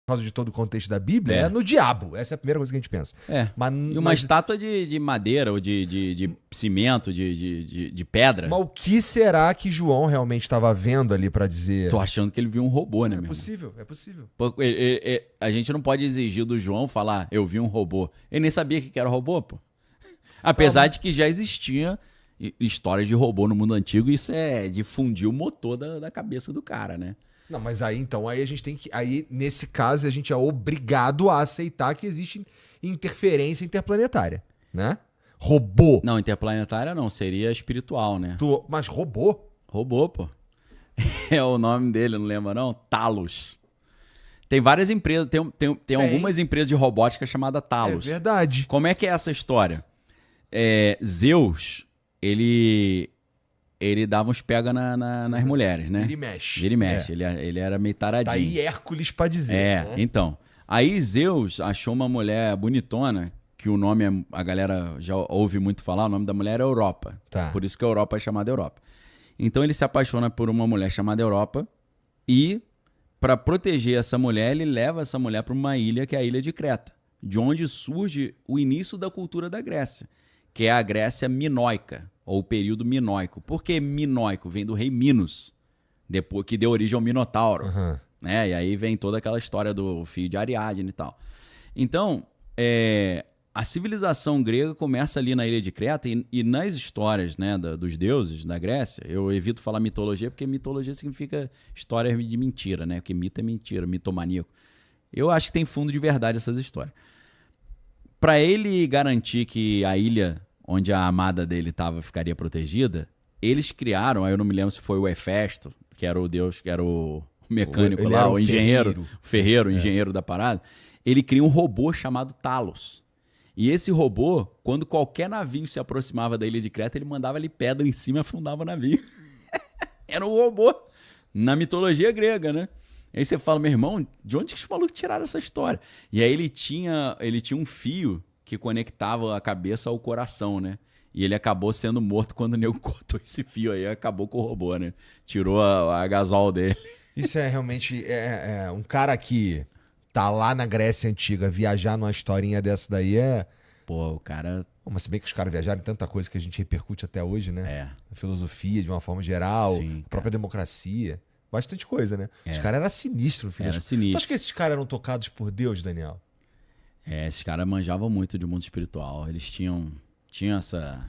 causa de todo o contexto da Bíblia, é no diabo. Essa é a primeira coisa que a gente pensa. E uma estátua de madeira ou de cimento, de pedra. Mas o que será que João realmente estava vendo ali pra dizer? Tô achando que ele viu um robô, né, É meu possível, é possível. irmão? A gente não pode exigir do João falar, eu vi um robô. Ele nem sabia que era robô, pô. Apesar de que já existia histórias de robô no mundo antigo, e isso difundir o motor da cabeça do cara, né? Não, mas aí então, aí a gente tem que. Aí, nesse caso, a gente é obrigado a aceitar que existe interferência interplanetária, né? Robô. Não, interplanetária não, seria espiritual, né? Mas robô? Robô, pô. É o nome dele, não lembra não? Talos. Tem várias empresas, tem algumas empresas de robótica chamada Talos. É verdade. Como é que é essa história? Zeus, ele dava uns pega nas mulheres, né? Vira e mexe. Vira e mexe. Ele era meio taradinho. Tá aí Hércules pra dizer. Né? Então. Aí Zeus achou uma mulher bonitona, que o nome a galera já ouve muito falar, o nome da mulher é Europa. Tá. Por isso que a Europa é chamada Europa. Então ele se apaixona por uma mulher chamada Europa e, para proteger essa mulher, ele leva essa mulher para uma ilha que é a Ilha de Creta, de onde surge o início da cultura da Grécia, que é a Grécia minoica, ou o período minoico. Por que minoico? Vem do rei Minos, depois que deu origem ao Minotauro. Uhum. Né? E aí vem toda aquela história do filho de Ariadne e tal. Então, a civilização grega começa ali na Ilha de Creta e nas histórias, né, dos deuses da Grécia, eu evito falar mitologia porque mitologia significa história de mentira, né? Porque mito é mentira, mitomaníaco. Eu acho que tem fundo de verdade essas histórias. Para ele garantir que a ilha onde a amada dele ficaria protegida, eles criaram, aí eu não me lembro se foi o Hefesto, que era o deus, que era o mecânico Ele lá, era o engenheiro, o engenheiro da parada. Ele cria um robô chamado Talos. E esse robô, quando qualquer navio se aproximava da Ilha de Creta, ele mandava ali pedra em cima e afundava o navio. Era um robô. Na mitologia grega, né? Aí você fala, meu irmão, de onde que os malucos tiraram essa história? E aí ele tinha um fio que conectava a cabeça ao coração, né? E ele acabou sendo morto quando o nego cortou esse fio aí, acabou com o robô, né? Tirou a gasol dele. Isso é realmente um cara que tá lá na Grécia Antiga, viajar numa historinha dessa daí Pô, o cara... Mas se bem que os caras viajaram em tanta coisa que a gente repercute até hoje, né? A filosofia, de uma forma geral, Sim, a própria democracia. Bastante coisa, né? Os caras eram sinistros, filho. Era sinistro. Tu acha que esses caras eram tocados por Deus, Daniel? Esses caras manjavam muito de mundo espiritual. Eles tinham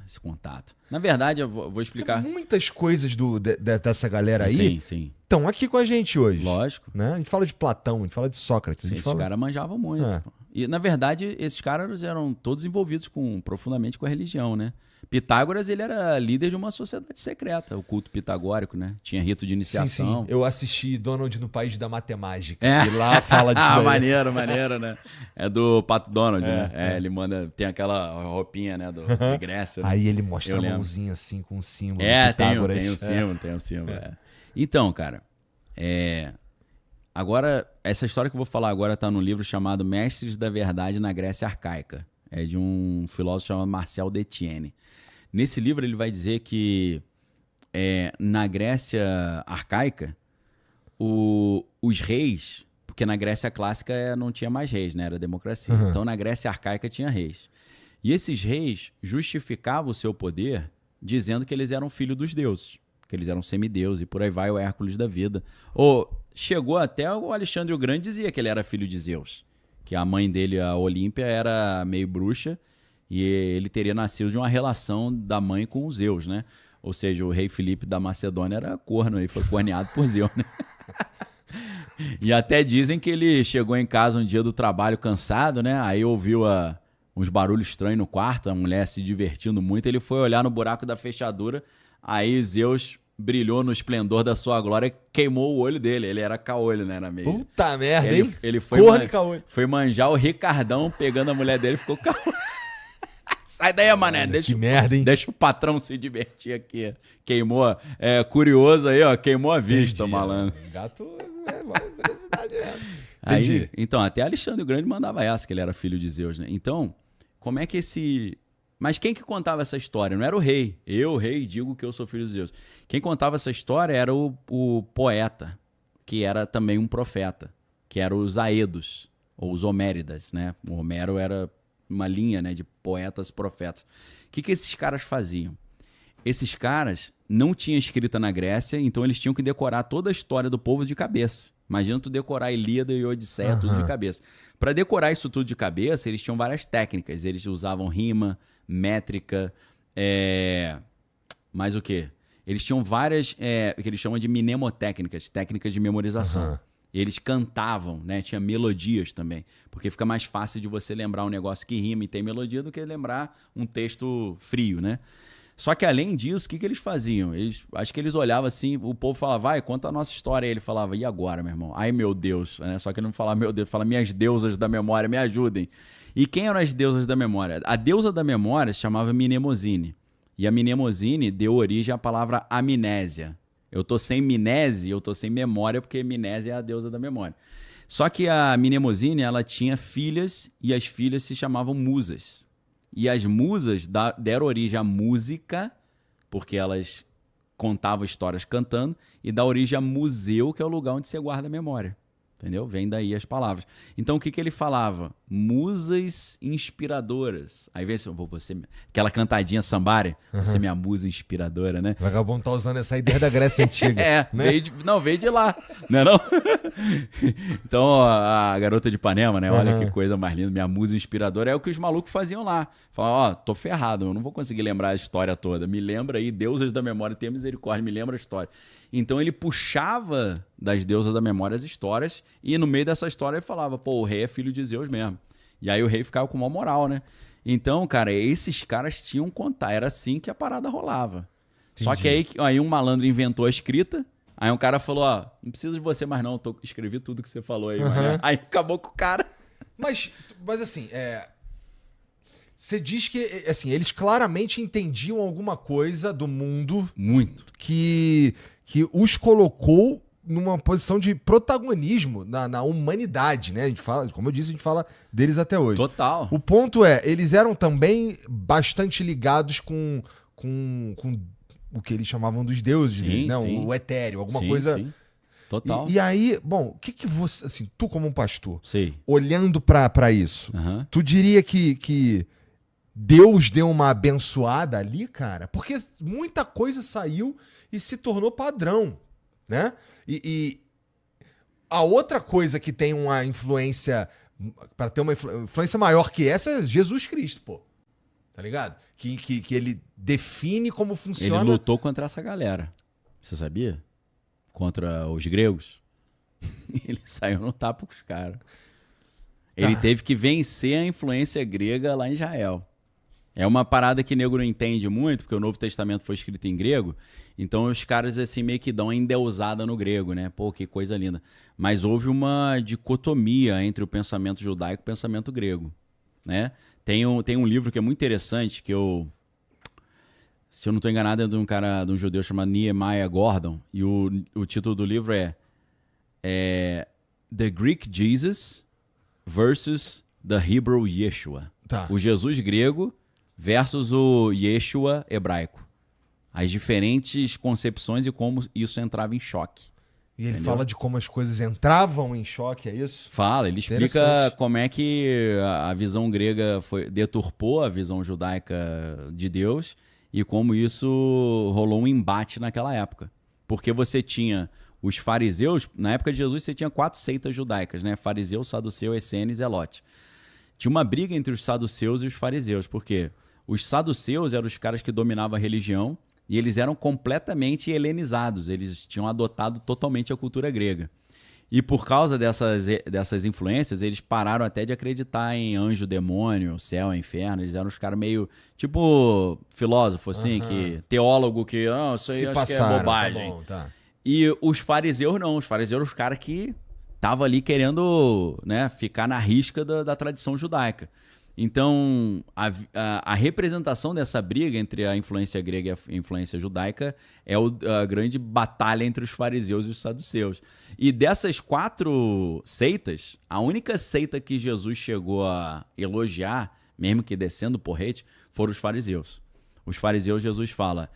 esse contato. Na verdade, eu vou explicar. Porque muitas coisas dessa galera aí estão aqui com a gente hoje. Lógico. Né? A gente fala de Platão, a gente fala de Sócrates. Esses caras manjavam muito. E, na verdade, esses caras eram todos envolvidos profundamente com a religião, né? Pitágoras, ele era líder de uma sociedade secreta, o culto pitagórico, né? Tinha rito de iniciação. Sim. Eu assisti Donald no País da Matemática. E lá fala disso daí. Maneiro, né? É do Pato Donald, né? Ele manda... Tem aquela roupinha, né? De Grécia. Né? Aí ele mostra a mãozinha assim com um símbolo. Tem um símbolo. Então, cara... Agora, essa história que eu vou falar agora está no livro chamado Mestres da Verdade na Grécia Arcaica. É de um filósofo chamado Marcel Detienne. Nesse livro ele vai dizer que na Grécia arcaica, os reis, porque na Grécia clássica não tinha mais reis, né? Era democracia. Uhum. Então na Grécia arcaica tinha reis. E esses reis justificavam o seu poder dizendo que eles eram filhos dos deuses, que eles eram semideuses e por aí vai o Hércules da vida. Chegou até o Alexandre o Grande dizia que ele era filho de Zeus, que a mãe dele, a Olímpia, era meio bruxa e ele teria nascido de uma relação da mãe com os Zeus, né? Ou seja, o rei Filipe da Macedônia era corno e foi corneado por Zeus, né? E até dizem que ele chegou em casa um dia do trabalho cansado, né? Aí ouviu uns barulhos estranhos no quarto, a mulher se divertindo muito, ele foi olhar no buraco da fechadura, aí Zeus brilhou no esplendor da sua glória e queimou o olho dele. Ele era caolho, né? Era meio... Puta merda, hein? Ele foi manjar o Ricardão pegando a mulher dele e ficou caolho. Sai daí, mané. Que merda, hein? Deixa o patrão se divertir aqui. Queimou. Curioso aí, ó. Queimou a vista, malandro. Gato curiosidade mesmo. Aí, então, até Alexandre o Grande mandava essa, que ele era filho de Zeus, né? Então, como é que esse... Mas quem que contava essa história? Não era o rei. Eu, rei, digo que eu sou filho de Zeus. Quem contava essa história era o poeta, que era também um profeta, que eram os Aedos, ou os Homéridas, né? O Homero era uma linha, né, de poetas profetas. O que esses caras faziam? Esses caras não tinham escrita na Grécia, então eles tinham que decorar toda a história do povo de cabeça. Imagina tu decorar Ilíada e Odisseia, tudo de cabeça. Para decorar isso tudo de cabeça, eles tinham várias técnicas. Eles usavam rima, métrica, mais o quê? Eles tinham várias, que eles chamam de mnemotécnicas, técnicas de memorização. Eles cantavam, né? Tinha melodias também, porque fica mais fácil de você lembrar um negócio que rima e tem melodia do que lembrar um texto frio, né? Só que além disso, o que eles faziam? Acho que eles olhavam assim, o povo falava, vai, conta a nossa história. Aí ele falava, e agora, meu irmão? Ai, meu Deus. Né? Só que ele não falava, meu Deus, fala, minhas deusas da memória, me ajudem. E quem eram as deusas da memória? A deusa da memória se chamava Mnemosine. E a Mnemosine deu origem à palavra amnésia. Eu tô sem mnese, eu tô sem memória, porque mnese é a deusa da memória. Só que a Mnemosine, ela tinha filhas, e as filhas se chamavam musas. E as musas deram origem à música, porque elas contavam histórias cantando, e dá origem a museu, que é o lugar onde você guarda a memória. Entendeu? Vem daí as palavras. Então, o que ele falava? Musas inspiradoras. Aí vem assim, você, aquela cantadinha sambária, você é minha musa inspiradora, né? O vagabundo tá usando essa ideia da Grécia Antiga. Né? veio de lá, não é não? Então, a garota de Ipanema, né? Olha que coisa mais linda, minha musa inspiradora. É o que os malucos faziam lá. Falavam, tô ferrado, eu não vou conseguir lembrar a história toda. Me lembra aí, deusas da memória, tenha misericórdia, me lembra a história. Então, ele puxava das deusas da memória as histórias, e no meio dessa história ele falava, pô, o rei é filho de Zeus mesmo. E aí o rei ficava com uma moral, né? Então, cara, esses caras tinham que contar, era assim que a parada rolava. Entendi. Só que aí um malandro inventou a escrita, aí um cara falou, ó, não preciso de você mais não, escrevi tudo que você falou aí, mané. Aí acabou com o cara. Mas assim, você diz que, assim, eles claramente entendiam alguma coisa do mundo... Muito. Que os colocou numa posição de protagonismo na humanidade, né? A gente fala, como eu disse, a gente fala deles até hoje. Total. O ponto eles eram também bastante ligados com o que eles chamavam dos deuses deles, né? O etéreo, alguma coisa... Sim. Total. E aí, bom, o que você, assim, tu como um pastor, sim, olhando pra isso, tu diria que Deus deu uma abençoada ali, cara? Porque muita coisa saiu e se tornou padrão, né? E a outra coisa que tem uma influência, para ter uma influência maior que essa, é Jesus Cristo, pô. Tá ligado? Que ele define como funciona... Ele lutou contra essa galera. Você sabia? Contra os gregos. Ele saiu no tapa com os caras. Ele teve que vencer a influência grega lá em Israel. É uma parada que o nego não entende muito, porque o Novo Testamento foi escrito em grego, então os caras assim meio que dão uma endeusada no grego, né? Pô, que coisa linda. Mas houve uma dicotomia entre o pensamento judaico e o pensamento grego, né? Tem um livro que é muito interessante, que se eu não estou enganado, é de um judeu chamado Nehemiah Gordon, e o título do livro é The Greek Jesus versus the Hebrew Yeshua. O Jesus grego versus o Yeshua hebraico. As diferentes concepções e como isso entrava em choque. E ele fala de como as coisas entravam em choque, é isso? Fala, ele explica como é que a visão grega deturpou a visão judaica de Deus e como isso rolou um embate naquela época. Porque você tinha os fariseus, na época de Jesus você tinha 4 seitas judaicas, né? Fariseu, saduceu, essênio e zelote. Tinha uma briga entre os saduceus e os fariseus, porque os saduceus eram os caras que dominavam a religião e eles eram completamente helenizados, eles tinham adotado totalmente a cultura grega. E por causa dessas influências, eles pararam até de acreditar em anjo, demônio, céu, inferno. Eles eram os caras meio, tipo, filósofo, assim, teólogo, que isso aí acho que é bobagem. Tá bom, tá. E os fariseus não, os fariseus eram os caras que estavam ali querendo, né, ficar na risca da tradição judaica. Então, a representação dessa briga entre a influência grega e a influência judaica é a grande batalha entre os fariseus e os saduceus. E dessas 4 seitas, a única seita que Jesus chegou a elogiar, mesmo que descendo o porrete, foram os fariseus. Os fariseus, Jesus fala,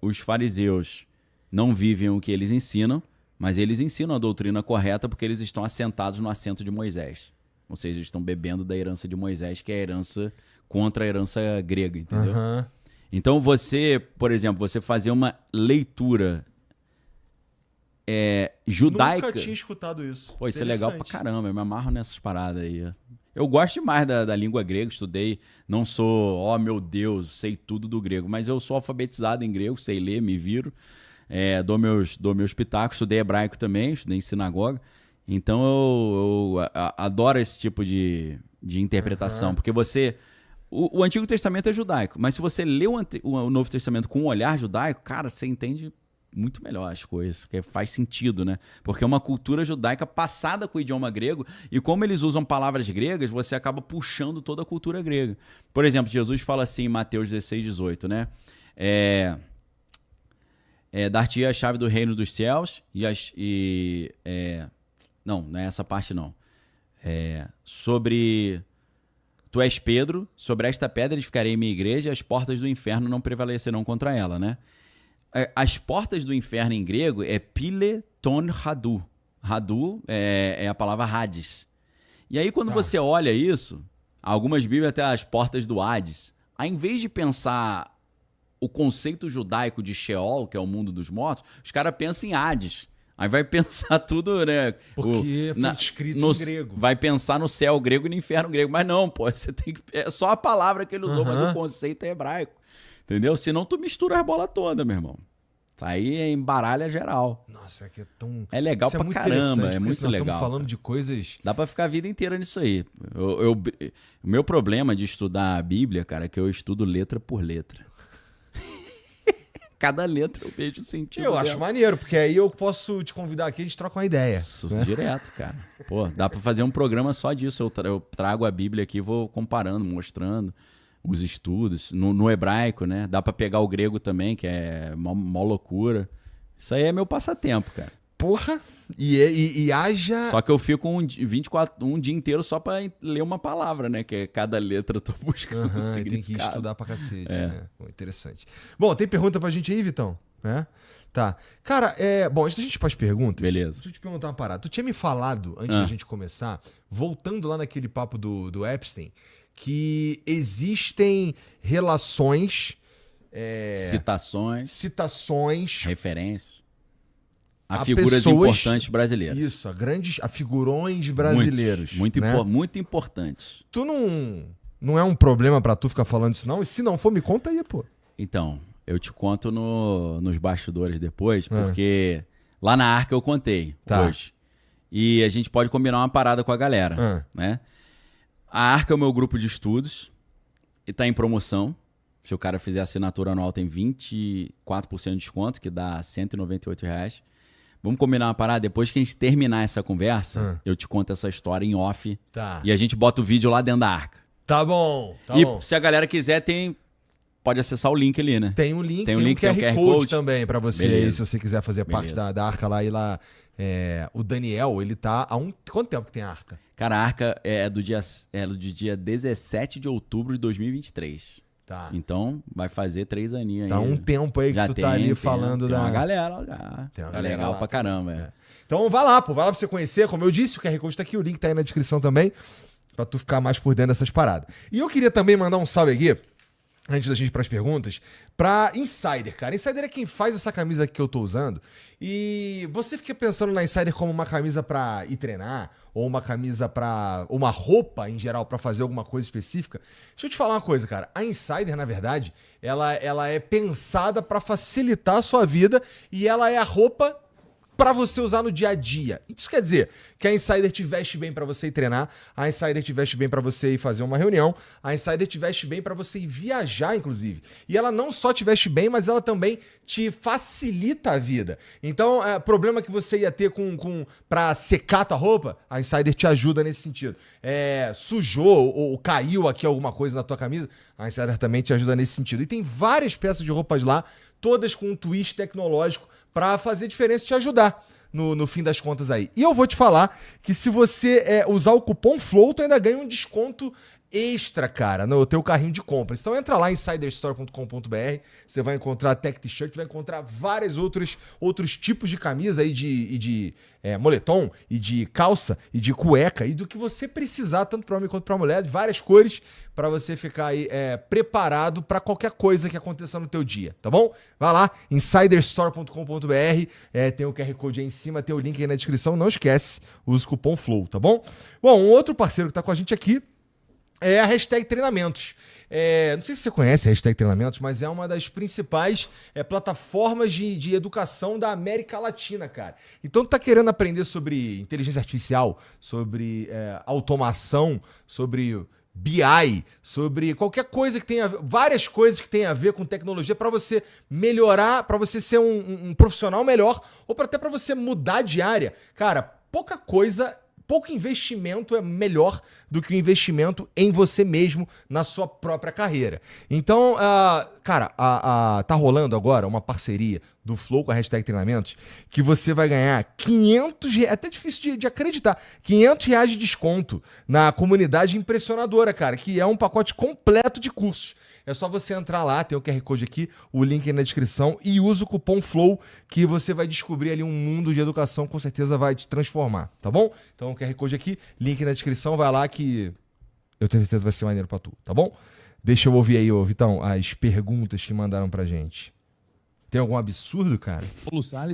os fariseus não vivem o que eles ensinam, Mas eles ensinam a doutrina correta porque eles estão assentados no assento de Moisés. Ou seja, eles estão bebendo da herança de Moisés, que é a herança contra a herança grega, entendeu? Aham. Então você, por exemplo, você fazer uma leitura judaica... Nunca tinha escutado isso. Pô, isso é legal pra caramba, eu me amarro nessas paradas aí. Eu gosto demais da língua grega, estudei, não sou, meu Deus, sei tudo do grego, mas eu sou alfabetizado em grego, sei ler, me viro, dou meus pitacos, estudei hebraico também, estudei em sinagoga, então eu adoro esse tipo de interpretação, porque você... O Antigo Testamento é judaico, mas se você lê o Novo Testamento com um olhar judaico, cara, você entende muito melhor as coisas, que faz sentido, né? Porque é uma cultura judaica passada com o idioma grego, e como eles usam palavras gregas, você acaba puxando toda a cultura grega. Por exemplo, Jesus fala assim em Mateus 16, 18, né? Dar-te a chave do reino dos céus não é essa parte não. Tu és Pedro, sobre esta pedra edificarei minha igreja, e as portas do inferno não prevalecerão contra ela, né? As portas do inferno em grego é pileton radu. Radu é a palavra Hades. E aí quando você olha isso, algumas bíblias até as portas do Hades, ao invés de pensar o conceito judaico de Sheol, que é o mundo dos mortos, os caras pensam em Hades. Aí vai pensar tudo, né? Porque foi escrito em grego. Vai pensar no céu grego e no inferno grego. Mas não, pô, você tem que... É só a palavra que ele usou, mas o conceito é hebraico. Entendeu? Senão tu mistura a bola toda, meu irmão. Aí embaralha geral. Nossa, é que é tão... É legal pra caramba, é muito legal. Estamos falando de coisas... Dá pra ficar a vida inteira nisso aí. O meu problema de estudar a Bíblia, cara, é que eu estudo letra por letra. Cada letra eu vejo sentido. Eu acho maneiro, porque aí eu posso te convidar aqui e a gente troca uma ideia. Isso, né? Direto, cara. Pô, dá pra fazer um programa só disso. Eu trago a Bíblia aqui e vou comparando, mostrando os estudos. No hebraico, né? Dá pra pegar o grego também, que é mó loucura. Isso aí é meu passatempo, cara. Porra! E haja... Só que eu fico um dia inteiro só pra ler uma palavra, né? Que cada letra eu tô buscando o significado. Tem que estudar pra cacete, né? Interessante. Bom, tem pergunta pra gente aí, Vitão? Tá. Cara, bom, antes da gente ir pras perguntas... Beleza. Deixa eu te perguntar uma parada. Tu tinha me falado, antes da gente começar, voltando lá naquele papo do Epstein, que existem relações... Citações... Referências... A figuras importantes brasileiras. Isso, a figurões brasileiros. Muito importantes. Tu não é um problema pra tu ficar falando isso, não? E se não for, me conta aí, pô. Então, eu te conto nos bastidores depois, porque lá na Arca eu contei hoje. E a gente pode combinar uma parada com a galera, né? A Arca é o meu grupo de estudos e tá em promoção. Se o cara fizer assinatura anual, tem 24% de desconto, que dá R$ 198. Vamos combinar uma parada? Depois que a gente terminar essa conversa, eu te conto essa história em off. Tá. E a gente bota o vídeo lá dentro da Arca. Tá bom, se a galera quiser, pode acessar o link ali, né? Tem um link, tem um QR Code também pra você aí, se você quiser fazer parte da Arca lá. E lá, o Daniel, ele tá há quanto tempo que tem a Arca? Cara, a Arca é do dia 17 de outubro de 2023. Tá. Então, vai fazer 3 aninhos aí. Tá um tempo aí que tu tá ali falando tem da... uma galera já. Tem uma galera legal pra caramba, Então, vai lá pra você conhecer. Como eu disse, o QR Code tá aqui, o link tá aí na descrição também, pra tu ficar mais por dentro dessas paradas. E eu queria também mandar um salve aqui, antes da gente ir pras perguntas, pra Insider, cara. Insider é quem faz essa camisa que eu tô usando. E você fica pensando na Insider como uma camisa pra ir treinar, ou uma camisa pra... uma roupa, em geral, pra fazer alguma coisa específica. Deixa eu te falar uma coisa, cara. A Insider, na verdade, ela é pensada pra facilitar a sua vida e ela é a roupa para você usar no dia a dia. Isso quer dizer que a Insider te veste bem para você ir treinar, a Insider te veste bem para você ir fazer uma reunião, a Insider te veste bem para você ir viajar, inclusive. E ela não só te veste bem, mas ela também te facilita a vida. Então, problema que você ia ter para secar tua roupa, a Insider te ajuda nesse sentido. Sujou ou caiu aqui alguma coisa na tua camisa, a Insider também te ajuda nesse sentido. E tem várias peças de roupas lá, todas com um twist tecnológico, para fazer diferença e te ajudar no fim das contas aí. E eu vou te falar que se você usar o cupom FLOW, tu ainda ganha um desconto extra, cara, no teu carrinho de compras. Então entra lá em insiderstore.com.br, você vai encontrar tech t-shirt, vai encontrar vários outros tipos de camisa aí de moletom, e de calça, e de cueca, e do que você precisar, tanto para homem quanto para mulher, de várias cores, para você ficar aí preparado para qualquer coisa que aconteça no teu dia, tá bom? Vai lá, insiderstore.com.br, tem o QR Code aí em cima, tem o link aí na descrição, não esquece, usa o cupom FLOW, tá bom? Bom, um outro parceiro que tá com a gente aqui é a Hashtag Treinamentos. Não sei se você conhece a Hashtag Treinamentos, mas é uma das principais plataformas de educação da América Latina, cara. Então, tu tá querendo aprender sobre inteligência artificial, sobre automação, sobre BI, sobre qualquer coisa que tenha, várias coisas que tenha a ver com tecnologia para você melhorar, para você ser um profissional melhor, ou até para você mudar de área. Cara, pouco investimento é melhor do que o investimento em você mesmo, na sua própria carreira. Então, cara, tá rolando agora uma parceria do Flow com a Hashtag Treinamentos, que você vai ganhar 500 reais, é até difícil de acreditar, 500 reais de desconto na comunidade impressionadora, cara, que é um pacote completo de cursos. É só você entrar lá, tem o QR Code aqui, o link aí na descrição, e usa o cupom FLOW, que você vai descobrir ali um mundo de educação, com certeza vai te transformar, tá bom? Então o QR Code aqui, link na descrição, vai lá que eu tenho certeza que vai ser maneiro pra tu, tá bom? Deixa eu ouvir aí, Vitão, as perguntas que mandaram pra gente. Tem algum absurdo, cara?